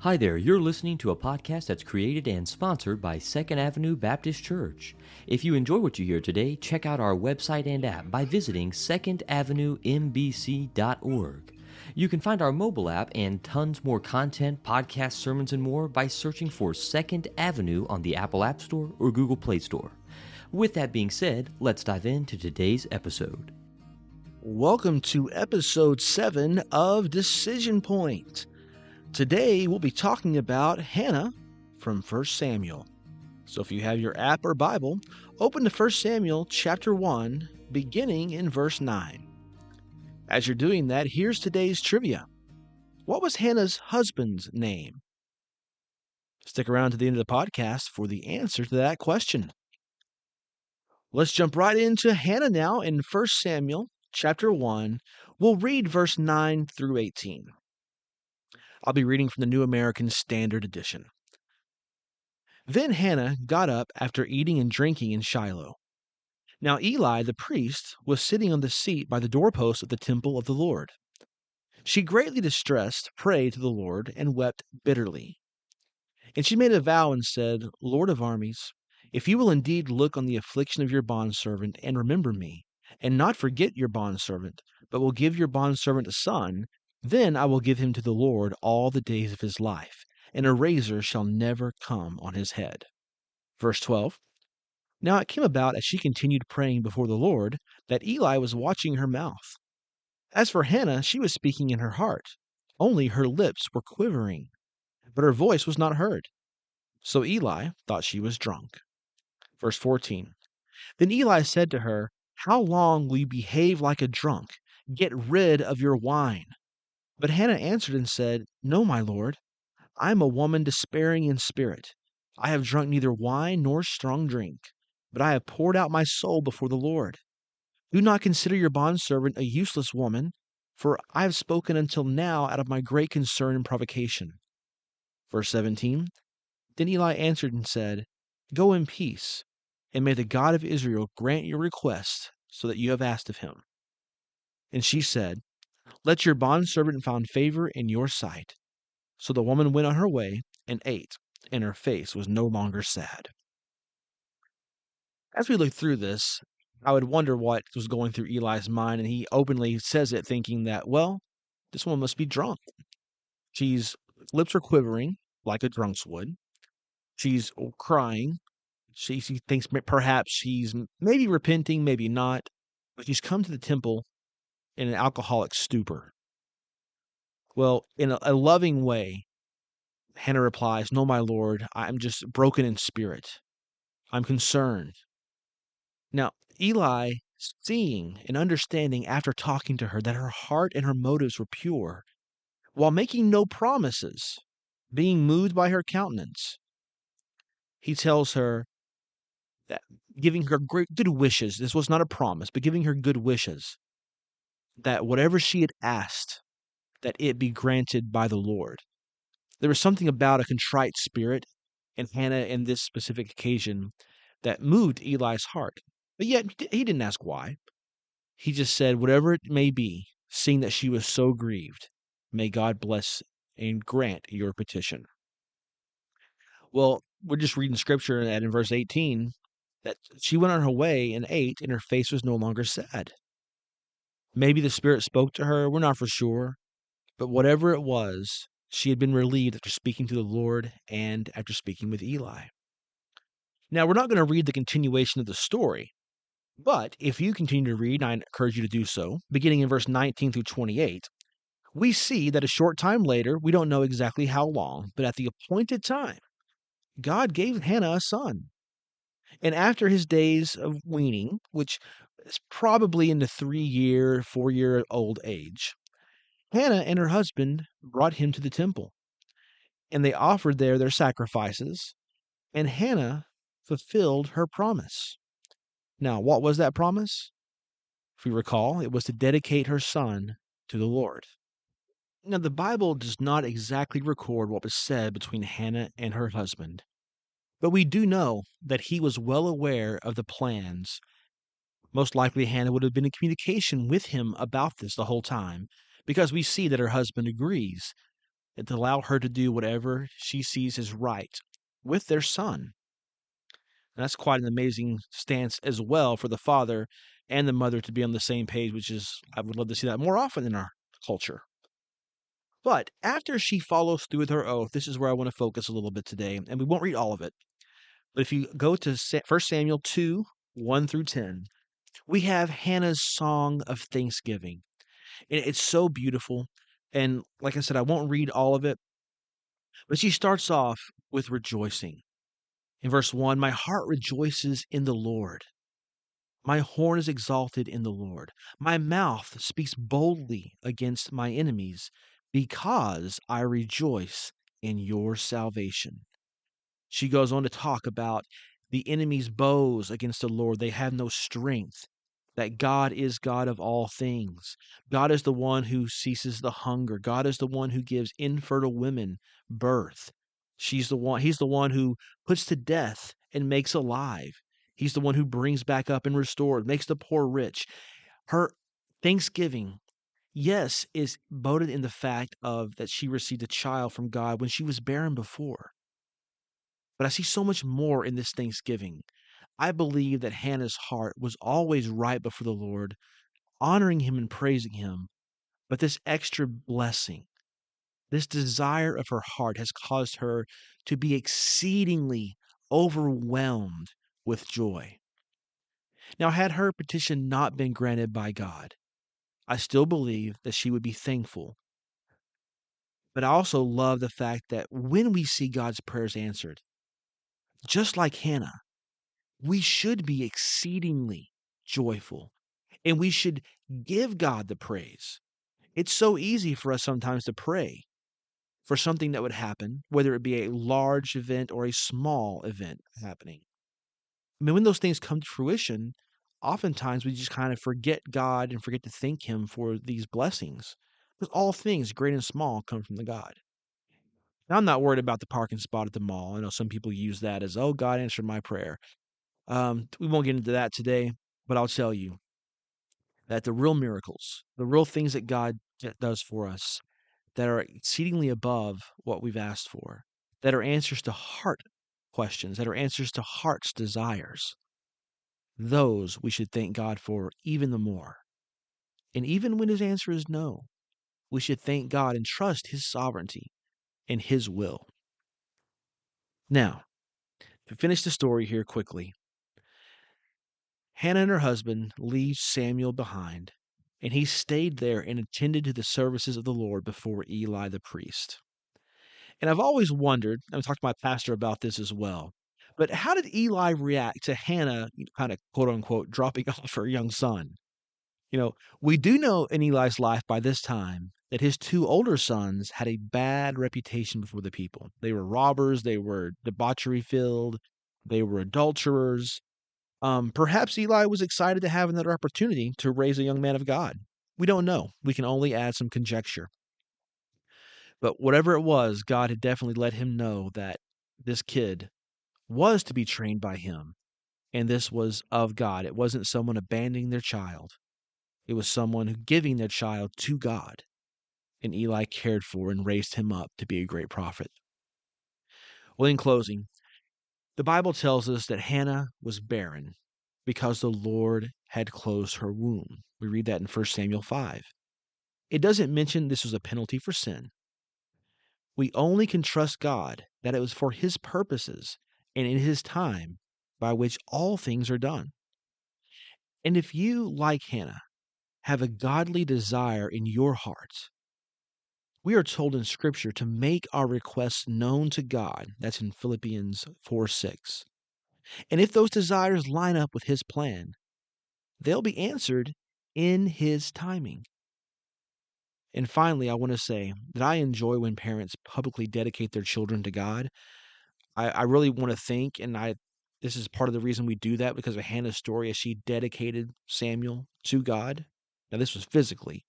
Hi there, you're listening to a podcast that's created and sponsored by Second Avenue Baptist Church. If you enjoy what you hear today, check out our website and app by visiting secondavenuembc.org. You can find our mobile app and tons more content, podcasts, sermons, and more by searching for Second Avenue on the Apple App Store or Google Play Store. With that being said, let's dive into today's episode. Welcome to episode 7 of Decision Point. Today we'll be talking about Hannah from 1 Samuel. So if you have your app or Bible, open to 1 Samuel chapter 1, beginning in verse 9. As you're doing that, here's today's trivia. What was Hannah's husband's name? Stick around to the end of the podcast for the answer to that question. Let's jump right into Hannah now in 1 Samuel chapter 1. We'll read verse 9 through 18. I'll be reading from the New American Standard Edition. Then Hannah got up after eating and drinking in Shiloh. Now Eli the priest was sitting on the seat by the doorpost of the temple of the Lord. She, greatly distressed, prayed to the Lord and wept bitterly. And she made a vow and said, Lord of armies, if you will indeed look on the affliction of your bondservant and remember me, and not forget your bondservant, but will give your bondservant a son, then I will give him to the Lord all the days of his life, and a razor shall never come on his head. Verse 12. Now it came about as she continued praying before the Lord, that Eli was watching her mouth. As for Hannah, she was speaking in her heart. Only her lips were quivering, but her voice was not heard. So Eli thought she was drunk. Verse 14. Then Eli said to her, How long will you behave like a drunk? Get rid of your wine. But Hannah answered and said, No, my lord, I am a woman despairing in spirit. I have drunk neither wine nor strong drink, but I have poured out my soul before the Lord. Do not consider your bondservant a useless woman, for I have spoken until now out of my great concern and provocation. Verse 17. Then Eli answered and said, Go in peace, and may the God of Israel grant your request so that you have asked of him. And she said, Let your bondservant find favor in your sight. So the woman went on her way and ate, and her face was no longer sad. As we look through this, I would wonder what was going through Eli's mind, and he openly says it thinking that, well, this woman must be drunk. She's lips are quivering like a drunk's would. She's crying. She thinks perhaps she's maybe repenting, maybe not, but she's come to the temple in an alcoholic stupor. Well, in a loving way, Hannah replies, No, my lord, I'm just broken in spirit. I'm concerned. Now, Eli, seeing and understanding after talking to her that her heart and her motives were pure, while making no promises, being moved by her countenance, he tells her that, giving her great good wishes, this was not a promise, but giving her good wishes, that whatever she had asked, that it be granted by the Lord. There was something about a contrite spirit in Hannah in this specific occasion that moved Eli's heart. But yet he didn't ask why. He just said, whatever it may be, seeing that she was so grieved, may God bless and grant your petition. Well, we're just reading scripture that in verse 18, that she went on her way and ate, and her face was no longer sad. Maybe the Spirit spoke to her, we're not for sure. But whatever it was, she had been relieved after speaking to the Lord and after speaking with Eli. Now, we're not going to read the continuation of the story, but if you continue to read, I encourage you to do so, beginning in verse 19 through 28, we see that a short time later, we don't know exactly how long, but at the appointed time, God gave Hannah a son. And after his days of weaning, which is probably in the 3-year, 4-year-old age, Hannah and her husband brought him to the temple, and they offered there their sacrifices, and Hannah fulfilled her promise. Now, what was that promise? If we recall, it was to dedicate her son to the Lord. Now, the Bible does not exactly record what was said between Hannah and her husband, but we do know that he was well aware of the plans. Most likely, Hannah would have been in communication with him about this the whole time, because we see that her husband agrees. and to allow her to do whatever she sees as right with their son. And that's quite an amazing stance as well for the father and the mother to be on the same page, which is, I would love to see that more often in our culture. But after she follows through with her oath, this is where I want to focus a little bit today, and we won't read all of it. But if you go to 1 Samuel 2, 1 through 10, we have Hannah's song of thanksgiving. And it's so beautiful. And like I said, I won't read all of it, but she starts off with rejoicing. In verse 1, my heart rejoices in the Lord. My horn is exalted in the Lord. My mouth speaks boldly against my enemies because I rejoice in your salvation. She goes on to talk about the enemy's bows against the Lord. They have no strength. That God is God of all things. God is the one who ceases the hunger. God is the one who gives infertile women birth. He's the one who puts to death and makes alive. He's the one who brings back up and restores, makes the poor rich. Her thanksgiving, yes, is boded in the fact of that she received a child from God when she was barren before. But I see so much more in this thanksgiving. I believe that Hannah's heart was always right before the Lord, honoring him and praising him. But this extra blessing, this desire of her heart has caused her to be exceedingly overwhelmed with joy. Now, had her petition not been granted by God, I still believe that she would be thankful. But I also love the fact that when we see God's prayers answered, just like Hannah, we should be exceedingly joyful and we should give God the praise. It's so easy for us sometimes to pray for something that would happen, whether it be a large event or a small event happening. I mean, when those things come to fruition, oftentimes we just kind of forget God and forget to thank Him for these blessings. Because all things, great and small, come from the God. Now, I'm not worried about the parking spot at the mall. I know some people use that as, oh, God answered my prayer. We won't get into that today, but I'll tell you that the real miracles, the real things that God does for us that are exceedingly above what we've asked for, that are answers to heart questions, that are answers to heart's desires, those we should thank God for even the more. And even when his answer is no, we should thank God and trust his sovereignty and his will. Now, to finish the story here quickly, Hannah and her husband leave Samuel behind, and he stayed there and attended to the services of the Lord before Eli the priest. And I've always wondered, I've talked to my pastor about this as well, but how did Eli react to Hannah kind of quote unquote dropping off her young son? We do know in Eli's life by this time that his two older sons had a bad reputation before the people. They were robbers, they were debauchery filled, they were adulterers. Perhaps Eli was excited to have another opportunity to raise a young man of God. We don't know. We can only add some conjecture. But whatever it was, God had definitely let him know that this kid was to be trained by him, and this was of God. It wasn't someone abandoning their child. It was someone giving their child to God, and Eli cared for and raised him up to be a great prophet. Well, in closing, the Bible tells us that Hannah was barren because the Lord had closed her womb. We read that in 1 Samuel 5. It doesn't mention this was a penalty for sin. We only can trust God that it was for his purposes and in his time by which all things are done. And if you, like Hannah, have a godly desire in your heart, we are told in Scripture to make our requests known to God. That's in Philippians 4:6. And if those desires line up with his plan, they'll be answered in his timing. And finally, I want to say that I enjoy when parents publicly dedicate their children to God. I really want to think, and this is part of the reason we do that because of Hannah's story as she dedicated Samuel to God. Now, this was physically.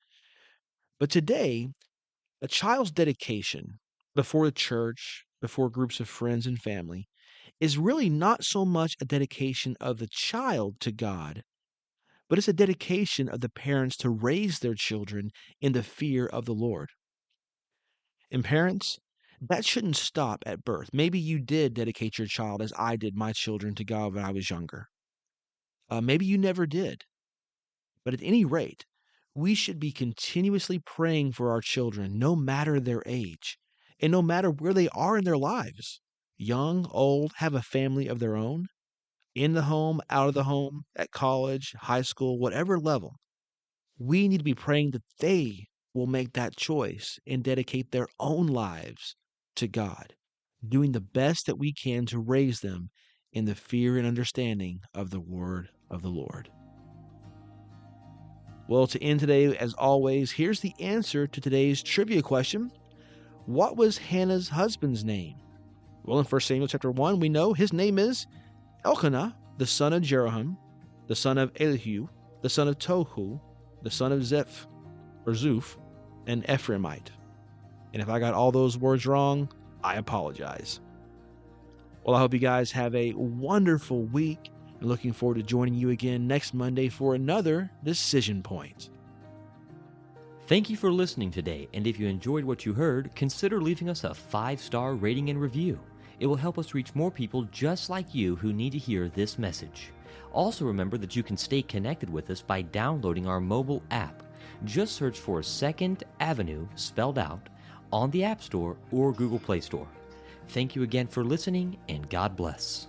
But today, a child's dedication before the church, before groups of friends and family, is really not so much a dedication of the child to God, but it's a dedication of the parents to raise their children in the fear of the Lord. And parents, that shouldn't stop at birth. Maybe you did dedicate your child as I did my children to God when I was younger. Maybe you never did. But at any rate, we should be continuously praying for our children, no matter their age, and no matter where they are in their lives, young, old, have a family of their own, in the home, out of the home, at college, high school, whatever level. We need to be praying that they will make that choice and dedicate their own lives to God, doing the best that we can to raise them in the fear and understanding of the word of the Lord. Well, to end today, as always, here's the answer to today's trivia question. What was Hannah's husband's name? Well, in 1 Samuel chapter 1, we know his name is Elkanah, the son of Jeroham, the son of Elihu, the son of Tohu, the son of Zuph, an Ephraimite. And if I got all those words wrong, I apologize. Well, I hope you guys have a wonderful week. And looking forward to joining you again next Monday for another Decision Point. Thank you for listening today, and if you enjoyed what you heard, consider leaving us a 5-star rating and review. It will help us reach more people just like you who need to hear this message. Also remember that you can stay connected with us by downloading our mobile app. Just search for Second Avenue spelled out on the App Store or Google Play Store. Thank you again for listening, and God bless.